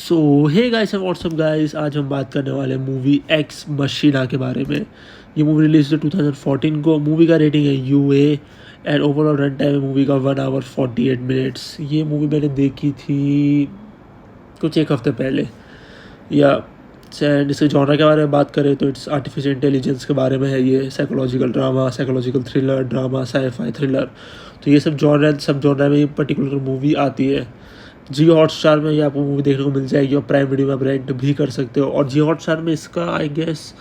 So hey guys and what's up guys, आज हम बात करने वाले मूवी एक्स मशीना के बारे में। ये मूवी रिलीज हुई 2014 को। मूवी का रेटिंग है U A and overall run time है मूवी का 1 आवर 48 मिनट्स। ये मूवी मैंने देखी थी कुछ एक हफ्ते पहले। या एंड इसके जॉनर के बारे में बात करें तो इट्स आर्टिफिशियल इंटेलिजेंस के बारे में है। ये psychological drama, psychological thriller, drama, sci-fi thriller, तो ये सब जॉनर में ये पर्टिकुलर मूवी आती है। जियो हॉटस्टार में ये आपको मूवी देखने को मिल जाएगी और प्राइम वीडियो में आप रेंट भी कर सकते हो। और जियो हॉटस्टार में इसका आई गेस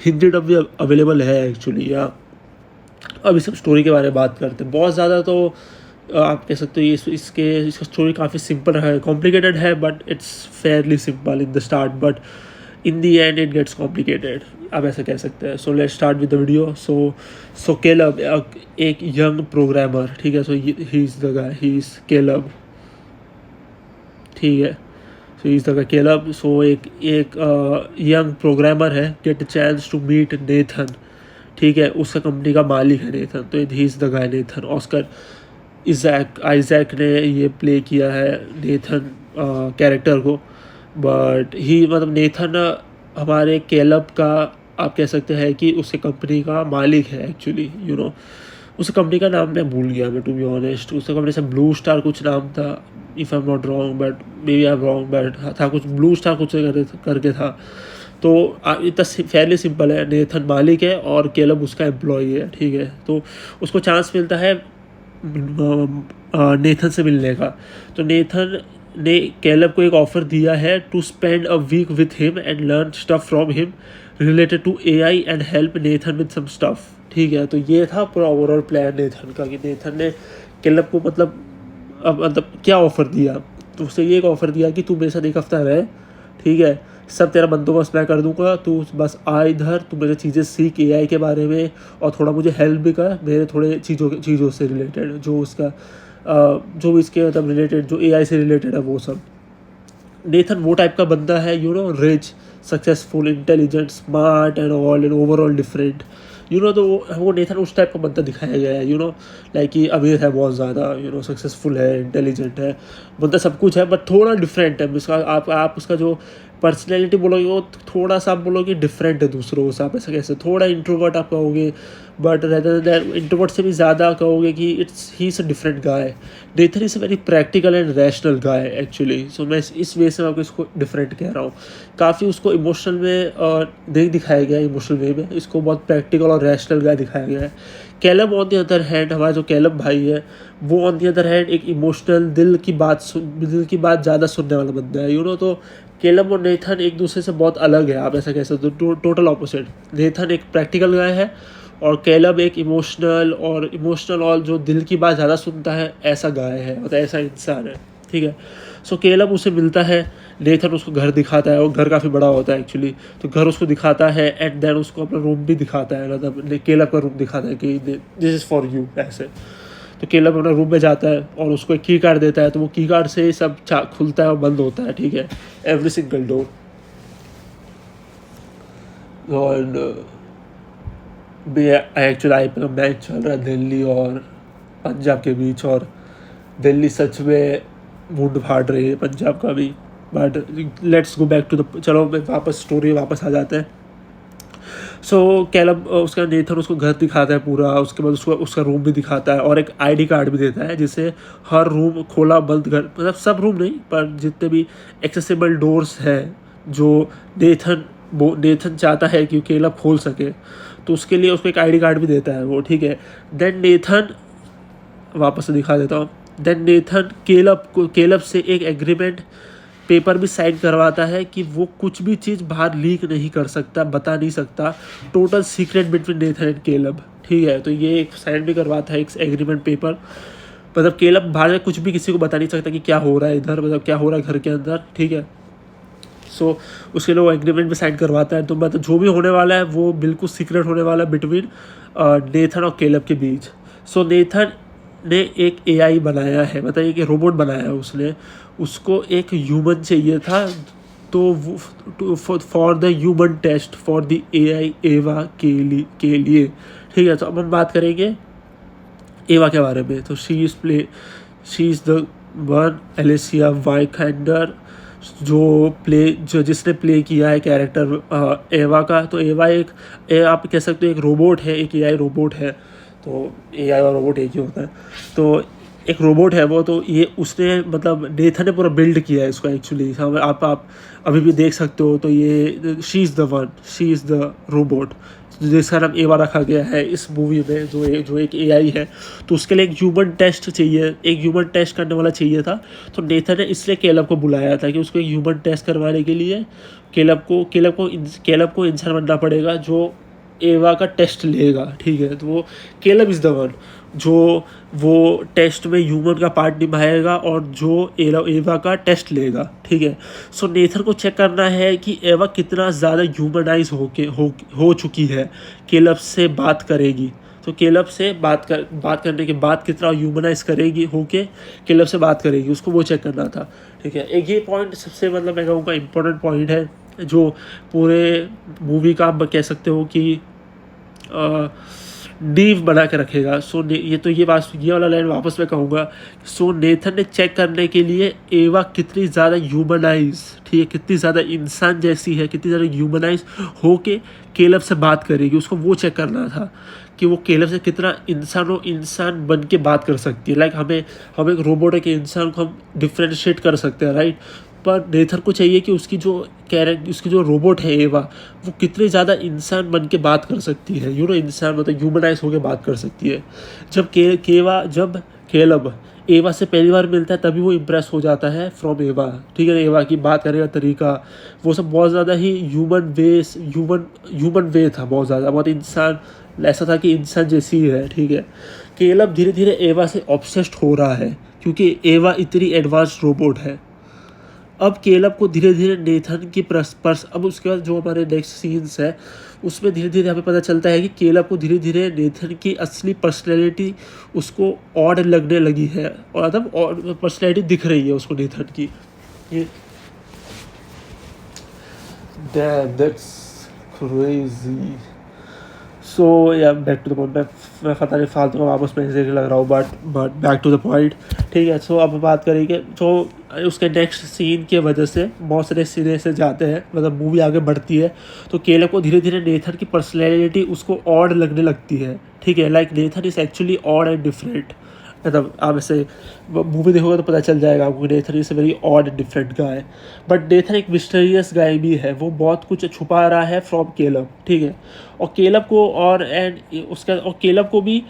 हिंदी डब भी अवेलेबल है एक्चुअली। या अब इस स्टोरी के बारे में बात करते हैं। बहुत ज़्यादा तो आप कह सकते हो ये इसका स्टोरी काफ़ी सिंपल है, कॉम्प्लिकेटेड है but it's fairly simple in the start, but in the end it gets complicated, आप ऐसा कह सकते हैं। So let's start with the video. So Caleb एक यंग प्रोग्रामर, ठीक है। So he is the guy, he is Caleb, ठीक है। सो इस तरह केलब, सो एक यंग प्रोग्रामर है, get a chance to meet Nathan, ठीक है। उसका कंपनी का मालिक है नेथन, तो ही is the guy Nathan. Oscar Isaac ने ये प्ले किया है नेथन कैरेक्टर को। बट ही मतलब नेथन हमारे केलब का आप कह सकते हैं कि उसके कंपनी का मालिक है एक्चुअली, यू नो। उस कंपनी का नाम मैं भूल गया, मैं टू बी ऑनेस्ट। उस कंपनी से ब्लू स्टार कुछ नाम था, if I am not wrong, but maybe I am wrong, but था कुछ ब्लू स्टार कुछ करके था। तो इतना फेयरली सिंपल है, नेथन मालिक है और केलब उसका एम्प्लॉई है, ठीक है। तो उसको चांस मिलता है नेथन से मिलने का। तो नेथन ने केलब को एक ऑफ़र दिया है to spend a week with him and learn stuff from him related to AI and help Nathan with some stuff, ठीक है। तो ये था पूरा ओवरऑल प्लान नेथन का, कि नेथन ने केलब को मतलब क्या ऑफ़र दिया। तो उससे ये एक ऑफ़र दिया कि तू मेरे साथ एक हफ्ता रहे, ठीक है, सब तेरा बंदोबस्त मैं कर दूंगा, तू बस आ इधर, तू मेरे चीज़ें सीख एआई के बारे में और थोड़ा मुझे हेल्प भी कर मेरे थोड़े चीज़ों से रिलेटेड, जो उसका जो भी इसके मतलब रिलेटेड, जो एआई से रिलेटेड है वो सब। नेथन वो टाइप का बंदा है, you know, rich, successful, intelligent, smart and all and overall different, you know. तो वो नेथन उस टाइप का बंदा दिखाया गया है, यू नो, लाइक कि अमीर है बहुत ज़्यादा, यू नो, सक्सेसफुल है, इंटेलिजेंट है, बंदा सब कुछ है, बट थोड़ा डिफरेंट है उसका। आप उसका जो पर्सनैलिटी बोलोगे वो थोड़ा सा आप बोलोगे डिफरेंट है दूसरों से, आप ऐसा कैसे, थोड़ा इंट्रोवर्ट आप कहोगे, बट रेदर दैन इंट्रोवर्ट से भी ज़्यादा कहोगे कि he is a different guy. Nathan is a very practical and rational guy actually. So मैं इस वे से आपको इसको डिफरेंट कह रहा हूँ। काफ़ी उसको इमोशनल में नहीं दिखाया गया है, इमोशनल वे में इसको बहुत प्रैक्टिकल और रैशनल गाय दिखाया गया है। Caleb on the other hand, हमारा जो केलब भाई है वो ऑन द अदर हैंड एक इमोशनल, दिल की बात ज़्यादा सुनने वाला बंदा है, यू नो। तो केलब और नेथन एक दूसरे से बहुत अलग है, आप ऐसा कह सकते हो, टोटल ऑपोजिट। नेथन एक प्रैक्टिकल गाय है और केलब एक इमोशनल और जो दिल की बात ज़्यादा सुनता है, ऐसा गाय है, मतलब ऐसा इंसान है, ठीक है। सो केलब उसे मिलता है, नेथन उसको घर दिखाता है, और घर काफ़ी बड़ा होता है एक्चुअली। तो घर उसको दिखाता है एंड देन उसको अपना रूम भी दिखाता है, मतलब केलब का रूम दिखाता है कि दिस इज़ फॉर यू, ऐसे। तो केलब अपना रूम में जाता है और उसको एक की कार्ड देता है, तो वो की कार्ड से ही सब खुलता है और बंद होता है, ठीक है, एवरी सिंगल डोर। और एक्चुअली आईपीएल का मैच चल रहा है दिल्ली और पंजाब के बीच, और दिल्ली सच में मुंड फाड़ रही है पंजाब का भी। But let's go back to the, चलो वापस स्टोरी वापस आ जाते हैं। सो केलब उसका नेथन उसको घर दिखाता है पूरा, उसके बाद उसका रूम भी दिखाता है और एक आईडी कार्ड भी देता है, जिससे हर रूम खोला बंद घर, मतलब सब रूम नहीं पर जितने भी एक्सेसिबल डोर्स हैं जो नेथन चाहता है कि केलब खोल सके, तो उसके लिए उसको एक आईडी कार्ड भी देता है वो, ठीक है। देन नेथन, वापस से दिखा देता हूँ, देन नेथन केलब से एक एग्रीमेंट पेपर भी साइन करवाता है कि वो कुछ भी चीज़ बाहर लीक नहीं कर सकता, बता नहीं सकता, total secret between Nathan and Caleb, ठीक है। तो ये एक साइन भी करवाता है, एक एग्रीमेंट पेपर, मतलब केलब बाहर में कुछ भी किसी को बता नहीं सकता कि क्या हो रहा है इधर, मतलब क्या हो रहा है घर के अंदर, ठीक है। सो उसके लिए वो एग्रीमेंट भी साइन करवाता है। तो मतलब जो भी होने वाला है वो बिल्कुल सीक्रेट होने वाला है बिटवीन नेथन और केलब के बीच। सो नेथन ने एक एआई बनाया है, मतलब एक रोबोट बनाया है उसने, उसको एक ह्यूमन चाहिए था, तो for the human test for the AI Ava के लिए, ठीक है। तो अब हम बात करेंगे एवा के बारे में। तो she is the one Alicia Vikander, जो जिसने प्ले किया है कैरेक्टर एवा का। तो एवा आप कह सकते हो एक रोबोट है, एक एआई रोबोट है। तो एआई और रोबोट एक ही होता है। तो एक रोबोट है वो, तो ये उसने मतलब नेथन ने पूरा बिल्ड किया है इसको एक्चुअली। आप अभी भी देख सकते हो। तो ये she is the one, she is the robot जिसका नाम एवा रखा गया है इस मूवी में, जो एक एआई है। तो उसके लिए एक ह्यूमन टेस्ट चाहिए, एक ह्यूमन टेस्ट करने वाला चाहिए था। तो नेथन ने इसलिए कैलब को बुलाया था कि उसको एक ह्यूमन टेस्ट करवाने के लिए कैलब को इंसान बनना पड़ेगा जो एवा का टेस्ट लेगा। ठीक है, तो वो कैलब इज़ द वन जो वो टेस्ट में ह्यूमन का पार्ट निभाएगा और जो एवा का टेस्ट लेगा। ठीक है, सो नेथन को चेक करना है कि एवा कितना ज़्यादा ह्यूमनाइज हो चुकी है, कैलब से बात करेगी। तो कैलब से बात करने के बाद कितना ह्यूमनाइज करेगी होके कैलब से बात करेगी, उसको वो चेक करना था। ठीक है, एक ये पॉइंट सबसे मतलब मैं कहूँगा इम्पोर्टेंट पॉइंट है जो पूरे मूवी का आप कह सकते हो कि नींव बना के रखेगा। ये वाला लाइन वापस मैं कहूँगा। सो नेथन ने चेक करने के लिए एवा कितनी ज़्यादा ह्यूमनाइज, ठीक है, कितनी ज़्यादा इंसान जैसी है, कितनी ज़्यादा ह्यूमनाइज होके कैलब से बात करेगी, उसको वो चेक करना था कि वो कैलब से कितना इंसान बन के बात कर सकती है। लाइक हम एक रोबोट है कि इंसान को हम डिफ्रेंशिएट कर सकते हैं, राइट। पर नेथन को चाहिए कि उसकी जो रोबोट है एवा, वो कितने ज़्यादा इंसान बन के बात कर सकती है। इंसान मतलब ह्यूमनाइज होकर बात कर सकती है। जब कैलब एवा से पहली बार मिलता है तभी वो इम्प्रेस हो जाता है फ्रॉम एवा। ठीक है, एवा की बात करने का तरीका वो सब बहुत ज़्यादा ही ह्यूमन वे था, बहुत इंसान ऐसा था कि इंसान जैसी है। ठीक है, कैलब धीरे धीरे एवा से ऑब्सेस्ड हो रहा है क्योंकि एवा इतनी एडवांस रोबोट है। अब कैलब को धीरे धीरे नेथन की अब उसके बाद जो हमारे नेक्स्ट सीन्स है उसमें धीरे धीरे हमें पता चलता है कि कैलब को धीरे धीरे नेथन की असली पर्सनैलिटी उसको ऑड लगने लगी है, और मतलब ऑड पर्सनैलिटी दिख रही है उसको नेथन की। ये दैट्स क्रेजी। सो या बैक टू द पॉइंट। मैं पता नहीं फालतू का वापस मैं इसे लग रहा हूँ, but back to the point. ठीक है, सो अब बात करेंगे तो उसके नेक्स्ट सीन की वजह से बहुत सारे सीने से जाते हैं, मतलब मूवी आगे बढ़ती है। तो कैलब को धीरे धीरे नेथन की पर्सनैलिटी उसको ऑड लगने लगती है। ठीक है, like Nathan is actually odd and different. मतलब आप ऐसे मूवी देखोगे तो पता चल जाएगा आपको Nathan is a very odd and different guy. But Nathan एक मिस्टीरियस गाय भी है, वो बहुत कुछ छुपा रहा है फ्रॉम कैलब। ठीक है, और कैलब को भी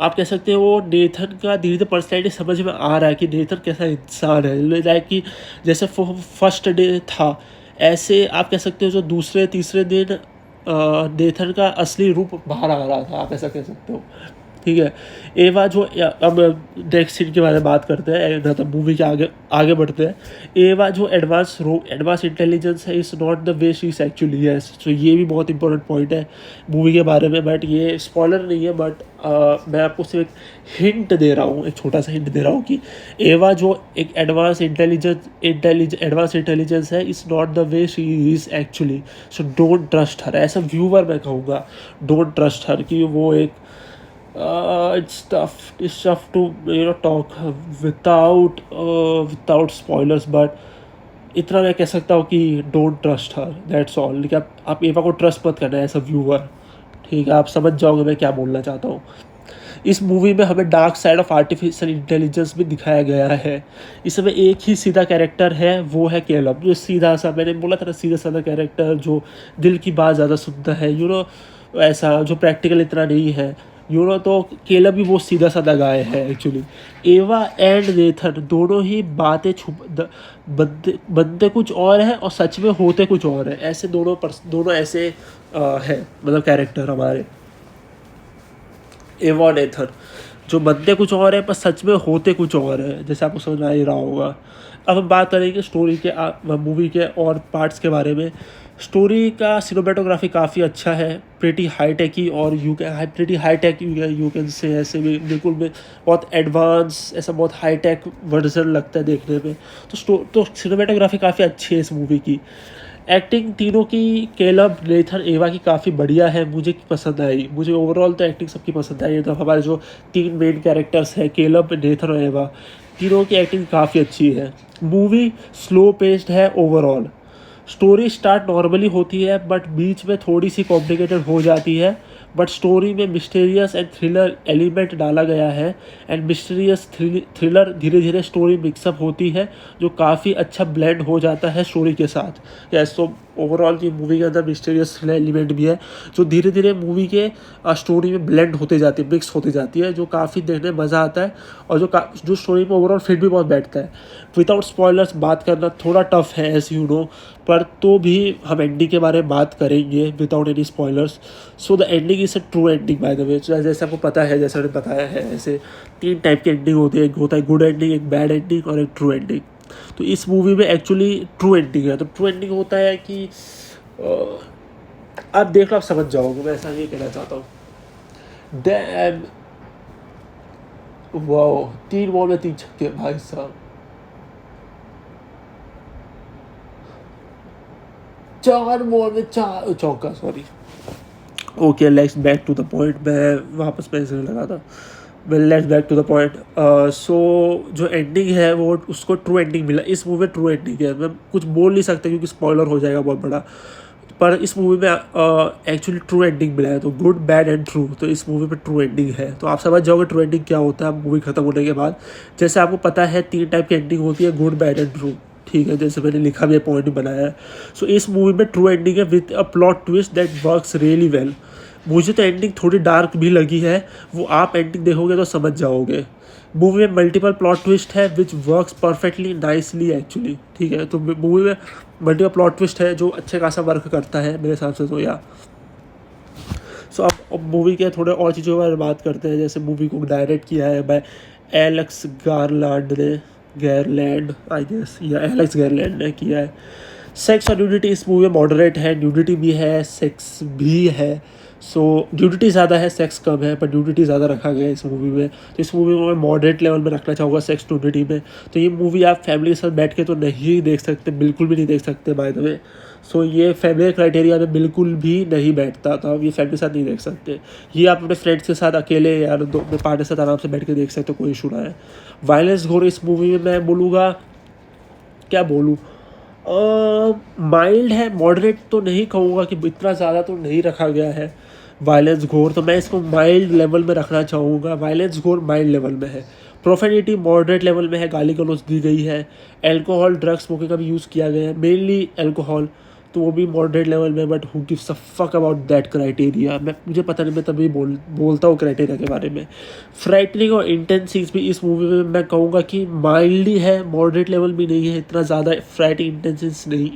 आप कह सकते हो वो नेथन का धीरे धीरे पर्सनैलिटी समझ में आ रहा है कि नेथन कैसा इंसान है। लाइक कि जैसे फर्स्ट डे था, ऐसे आप कह सकते हो जो दूसरे तीसरे दिन नेथन का असली रूप बाहर आ रहा था, आप ऐसा कह सकते हो। ठीक है, एवा जो अब नेक्स्ट सीन के बारे में बात करते हैं, मतलब मूवी के आगे बढ़ते हैं। एवा जो एडवांस इंटेलिजेंस है is not the way she is actually yes. तो ये भी बहुत इंपॉर्टेंट पॉइंट है मूवी के बारे में, बट ये स्पॉइलर नहीं है। बट मैं आपको सिर्फ एक हिंट दे रहा हूँ, एक छोटा सा हिंट दे रहा हूँ कि एवा जो एक एडवांस इंटेलिजेंस है is not the way she is actually. So don't trust her, ऐसा व्यूवर मैं कहूँगा, डोंट ट्रस्ट हर कि वो एक it's tough to talk without spoilers, but इतना मैं कह सकता हूँ कि don't trust her, that's all. लेकिन आप एवा को ट्रस्ट मत करना एज अ व्यूअर। ठीक है, आप समझ जाओगे मैं क्या बोलना चाहता हूँ। इस मूवी में हमें dark side of artificial intelligence भी दिखाया गया है। इसमें एक ही सीधा कैरेक्टर है, वो है कैलब, जो सीधा सा, मैंने बोला था ना, सीधा साधा कैरेक्टर जो दिल की बात ज़्यादा सुनता है, ऐसा जो प्रैक्टिकल इतना नहीं है। तो कैलब भी वो सीधा साधा गाय है एक्चुअली। एवा एंड नेथन दोनों ही बातें बनते कुछ और है और सच में होते कुछ और है। ऐसे दोनों ऐसे है, मतलब कैरेक्टर हमारे एवा और नेथन, जो बनते कुछ और है पर सच में होते कुछ और है, जैसे आपको समझ में आ ही रहा होगा। अब हम बात करेंगे स्टोरी के मूवी के और पार्ट्स के बारे में। स्टोरी का सिनेमेटोग्राफी काफ़ी अच्छा है, प्रीटी हाईटेक ही, और यू कैन से ऐसे भी बिल्कुल भी बहुत एडवांस, ऐसा बहुत हाईटेक वर्जन लगता है देखने में। तो सिनेमेटोग्राफी काफ़ी अच्छी है इस मूवी की। एक्टिंग तीनों की, कैलब, नेथन, एवा की काफ़ी बढ़िया है, मुझे पसंद आई। मुझे ओवरऑल तो एक्टिंग सबकी पसंद आई। तो हमारे जो तीन मेन कैरेक्टर्स हैं, कैलब, नेथन और एवा, तीनों की एक्टिंग काफ़ी अच्छी है। मूवी स्लो पेस्ड है ओवरऑल। स्टोरी स्टार्ट नॉर्मली होती है बट बीच में थोड़ी सी कॉम्प्लिकेटेड हो जाती है, बट स्टोरी में मिस्टीरियस एंड थ्रिलर एलिमेंट डाला गया है एंड मिस्टीरियस थ्रिलर धीरे धीरे स्टोरी मिक्सअप होती है जो काफ़ी अच्छा ब्लेंड हो जाता है स्टोरी के साथ। यस, तो ओवरऑल ये मूवी के अंदर मिस्टीरियस थ्रिलर एलिमेंट भी है जो धीरे धीरे मूवी के स्टोरी में ब्लेंड होते जाती है, मिक्स होती जाती है, जो काफ़ी देखने में मज़ा आता है और जो स्टोरी में ओवरऑल फिट भी बहुत बैठता है। विदाउट स्पॉयलर्स बात करना थोड़ा टफ है एज यू नो, पर तो भी हम एंडिंग के बारे में बात करेंगे without any spoilers. So the ending is a true ending by the way. जैसे आपको पता है, जैसे मैंने बताया है, ऐसे 3 टाइप की एंडिंग होती है। एक होता है गुड एंडिंग, एक बैड एंडिंग और एक ट्रू एंडिंग। तो इस मूवी में एक्चुअली ट्रू एंडिंग है। तो ट्रू एंडिंग होता है कि आप देख लो, आप समझ जाओगे, मैं ऐसा नहीं कहना चाहता हूँ। डैम, वाओ, 3 बॉल में 3 छक्के भाई साहब, 4 बॉल में 4 चौका, sorry. Okay, let's back to the point. मैं वापस पैसे लगा था। Well, let's back to the point. So जो एंडिंग है वो उसको ट्रू एंडिंग मिला। इस मूवी में ट्रू एंडिंग है। मैं कुछ बोल नहीं सकता क्योंकि स्पॉइलर हो जाएगा बहुत बड़ा, पर इस मूवी में एक्चुअली ट्रू एंडिंग मिला है। तो गुड बैड एंड ट्रू, तो इस मूवी में ट्रू एंडिंग है। तो आप समझ जाओगे ट्रू एंडिंग क्या होता है मूवी खत्म होने के बाद। जैसे आपको पता है 3 टाइप की एंडिंग होती है, गुड बैड एंड ट्रू, ठीक है, जैसे मैंने लिखा भी है, पॉइंट भी बनाया है। सो इस मूवी में ट्रू एंडिंग है with a plot twist that works really well. मुझे तो एंडिंग थोड़ी डार्क भी लगी है, वो आप एंडिंग देखोगे तो समझ जाओगे। मूवी में मल्टीपल प्लॉट ट्विस्ट है which works perfectly nicely actually, ठीक है। तो मूवी में मल्टीपल प्लॉट ट्विस्ट है जो अच्छे खासा वर्क करता है मेरे हिसाब से। तो या सो अब मूवी के थोड़े और चीज़ों के बारे में बात करते हैं। जैसे मूवी को डायरेक्ट किया है बाय एलेक्स गारलैंड ने, गारलैंड आई गेस, या एलेक्स गारलैंड ने किया है। सेक्स और न्यूडिटी इस मूवी में मॉडरेट है, न्यूडिटी भी है, सेक्स भी है। सो न्यूडिटी ज़्यादा है, सेक्स कम है, पर न्यूडिटी ज़्यादा रखा गया है इस मूवी में। तो इस मूवी में मैं मॉडरेट लेवल में रखना चाहूँगा सेक्स न्यूडिटी में। तो ये मूवी आप फैमिली के साथ बैठ के तो नहीं देख सकते, बिल्कुल भी नहीं देख सकते बाय द वे। सो ये फैमिली क्राइटेरिया में बिल्कुल भी नहीं बैठता, तो आप ये फैमिली के साथ नहीं देख सकते। ये आप अपने फ्रेंड्स के साथ अकेले या अपने पार्टनर के साथ आराम से बैठ के देख सकते हो, कोई इशू ना है। वायलेंस घोर इस मूवी में मैं बोलूँगा, क्या बोलूँ, माइल्ड है, मॉडरेट तो नहीं कहूँगा कि इतना ज़्यादा तो नहीं रखा गया है वायलेंस घोर। तो मैं इसको माइल्ड लेवल में रखना चाहूँगा। वायलेंस घोर माइल्ड लेवल में है। प्रोफेनिटी मॉडरेट लेवल में है, गाली गलौज दी गई है। एल्कोहल ड्रग्स स्मोकिंग का भी यूज़ किया गया है, मेनली एल्कोहल, तो वो भी मॉडरेट लेवल में। But who gives a fuck about that criteria, मुझे पता नहीं, मैं तभी बोलता हूँ क्राइटेरिया के बारे में। फ्राइटनिंग और इंटेंस सीन्स भी इस मूवी में मैं कहूँगा कि माइल्डली है, मॉडरेट लेवल भी नहीं है, इतना ज़्यादा फ्राइटिंग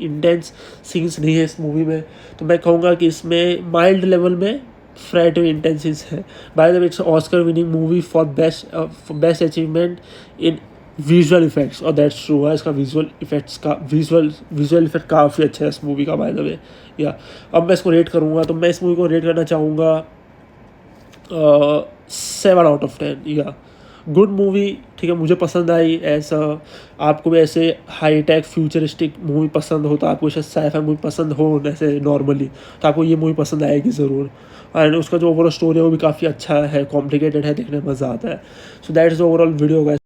इंटेंस सीन्स नहीं है इस मूवी में। तो मैं कहूँगा कि इसमें माइल्ड लेवल में फ्राइटिंग इंटेंस सीन्स है। By the way, it's Oscar winning movie for best achievement in visual effects, और दैट्स ट्रू है। इसका विजुअल इफेक्ट काफ़ी अच्छा है इस मूवी का बाय द वे। या अब मैं इसको रेट करूँगा, तो मैं इस मूवी को रेट करना चाहूँगा 7 आउट ऑफ 10। या गुड मूवी, ठीक है, मुझे पसंद आई। ऐसा आपको भी ऐसे हाई टेक फ्यूचरिस्टिक मूवी पसंद हो, तो आपको शायद साइफाई मूवी पसंद हो ऐसे नॉर्मली, तो आपको ये मूवी पसंद आएगी ज़रूर। एंड उसका जो ओवरऑल स्टोरी है वो भी काफ़ी अच्छा है, कॉम्प्लिकेटेड है, देखने में मज़ा आता है। So that is overall video guys.